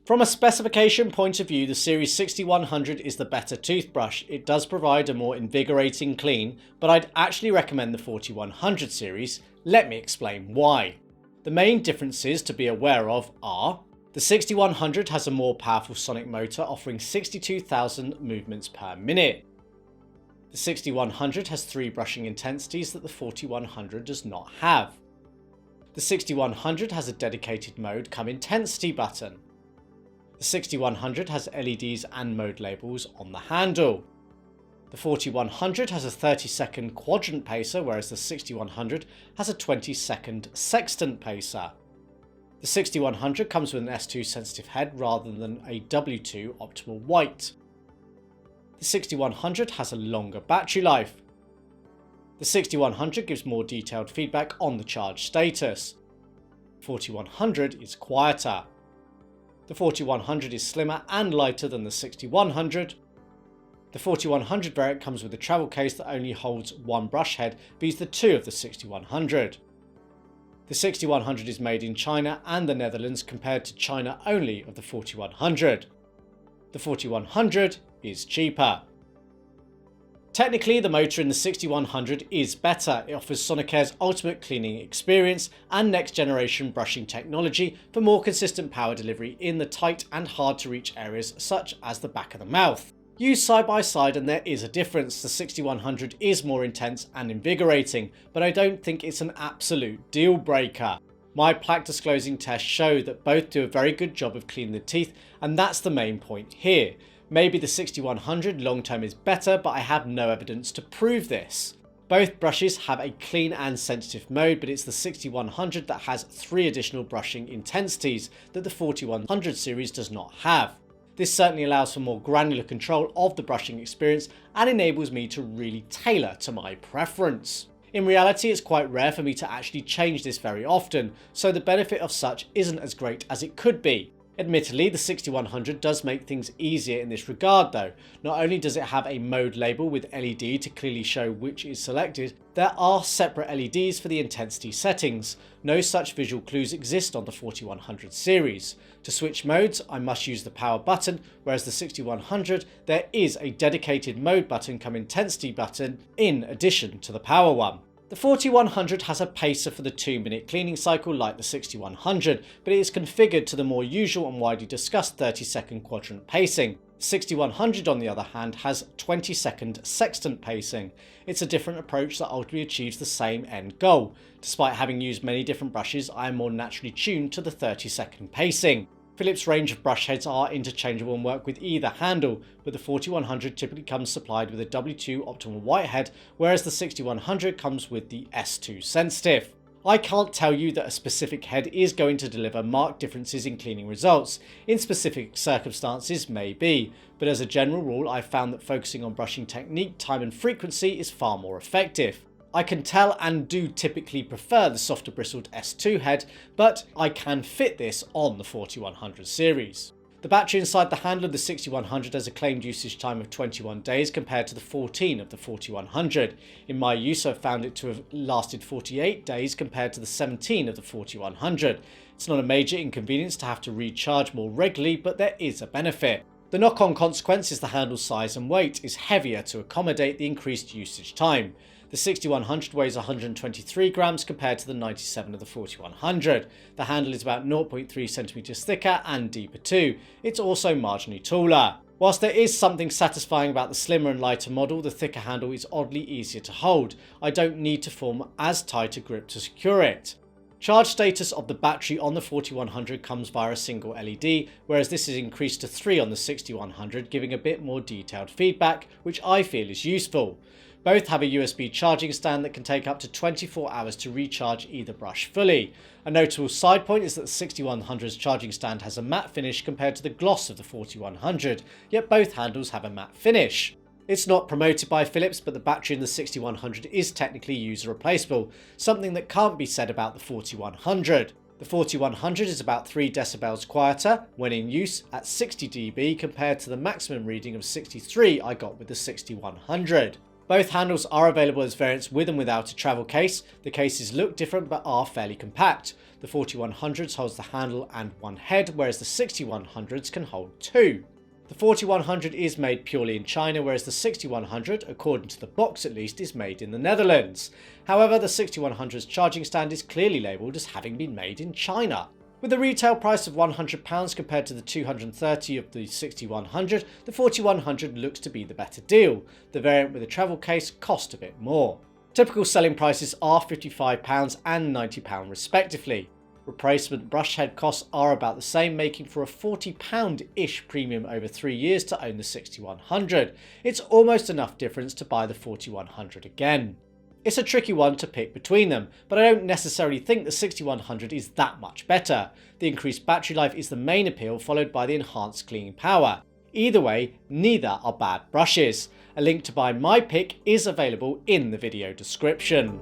From a specification point of view, the Series 6100 is the better toothbrush. It does provide a more invigorating clean, but I'd actually recommend the 4100 series. Let me explain why. The main differences to be aware of are: the 6100 has a more powerful sonic motor offering 62,000 movements per minute. The 6100 has 3 brushing intensities that the 4100 does not have. The 6100 has a dedicated mode come intensity button. The 6100 has LEDs and mode labels on the handle. The 4100 has a 30-second quadrant pacer, whereas the 6100 has a 20-second sextant pacer. The 6100 comes with an S2 sensitive head rather than a W2 optimal white. The 6100 has a longer battery life. The 6100 gives more detailed feedback on the charge status. The 4100 is quieter. The 4100 is slimmer and lighter than the 6100. The 4100 variant comes with a travel case that only holds 1 brush head, vis the 2 of the 6100. The 6100 is made in China and the Netherlands compared to China only of the 4100. The 4100 is cheaper. Technically, the motor in the 6100 is better. It offers Sonicare's ultimate cleaning experience and next generation brushing technology for more consistent power delivery in the tight and hard to reach areas such as the back of the mouth. Used side by side and there is a difference. The 6100 is more intense and invigorating, but I don't think it's an absolute deal breaker. My plaque disclosing tests show that both do a very good job of cleaning the teeth, and that's the main point here. Maybe the 6100 long term is better, but I have no evidence to prove this. Both brushes have a clean and sensitive mode, but it's the 6100 that has 3 additional brushing intensities that the 4100 series does not have. This certainly allows for more granular control of the brushing experience and enables me to really tailor to my preference. In reality, it's quite rare for me to actually change this very often, so the benefit of such isn't as great as it could be. Admittedly, the 6100 does make things easier in this regard though. Not only does it have a mode label with LED to clearly show which is selected, there are separate LEDs for the intensity settings. No such visual clues exist on the 4100 series. To switch modes, I must use the power button, whereas the 6100 there is a dedicated mode button come intensity button in addition to the power one. The 4100 has a pacer for the 2-minute cleaning cycle like the 6100, but it is configured to the more usual and widely discussed 30-second quadrant pacing. The 6100 on the other hand has 20-second sextant pacing. It's a different approach that ultimately achieves the same end goal. Despite having used many different brushes, I am more naturally tuned to the 30-second pacing. Philips' range of brush heads are interchangeable and work with either handle, but the 4100 typically comes supplied with a W2 optimal white head, whereas the 6100 comes with the S2 sensitive. I can't tell you that a specific head is going to deliver marked differences in cleaning results. In specific circumstances, maybe, but as a general rule, I've found that focusing on brushing technique, time and frequency is far more effective. I can tell and do typically prefer the softer bristled S2 head, but I can fit this on the 4100 series. The battery inside the handle of the 6100 has a claimed usage time of 21 days compared to the 14 of the 4100. In my use, I've found it to have lasted 48 days compared to the 17 of the 4100. It's not a major inconvenience to have to recharge more regularly, but there is a benefit. The knock-on consequence is the handle's size and weight is heavier to accommodate the increased usage time. The 6100 weighs 123 grams compared to the 97 of the 4100. The handle is about 0.3 centimeters thicker and deeper too. It's also marginally taller. Whilst there is something satisfying about the slimmer and lighter model, the thicker handle is oddly easier to hold. I don't need to form as tight a grip to secure it. Charge status of the battery on the 4100 comes via a single LED, whereas this is increased to 3 on the 6100, giving a bit more detailed feedback, which I feel is useful. Both have a USB charging stand that can take up to 24 hours to recharge either brush fully. A notable side point is that the 6100's charging stand has a matte finish compared to the gloss of the 4100, yet both handles have a matte finish. It's not promoted by Philips, but the battery in the 6100 is technically user replaceable, something that can't be said about the 4100. The 4100 is about 3 decibels quieter when in use at 60 dB compared to the maximum reading of 63 I got with the 6100. Both handles are available as variants with and without a travel case. The cases look different but are fairly compact. The 4100s holds the handle and one head, whereas the 6100s can hold two. The 4100 is made purely in China, whereas the 6100, according to the box at least, is made in the Netherlands. However, the 6100's charging stand is clearly labelled as having been made in China. With a retail price of £100 compared to the £230 of the 6100, the 4100 looks to be the better deal. The variant with a travel case cost a bit more. Typical selling prices are £55 and £90 respectively. Replacement brush head costs are about the same, making for a £40-ish premium over 3 years to own the 6100. It's almost enough difference to buy the 4100 again. It's a tricky one to pick between them, but I don't necessarily think the 6100 is that much better. The increased battery life is the main appeal, followed by the enhanced cleaning power. Either way, neither are bad brushes. A link to buy my pick is available in the video description.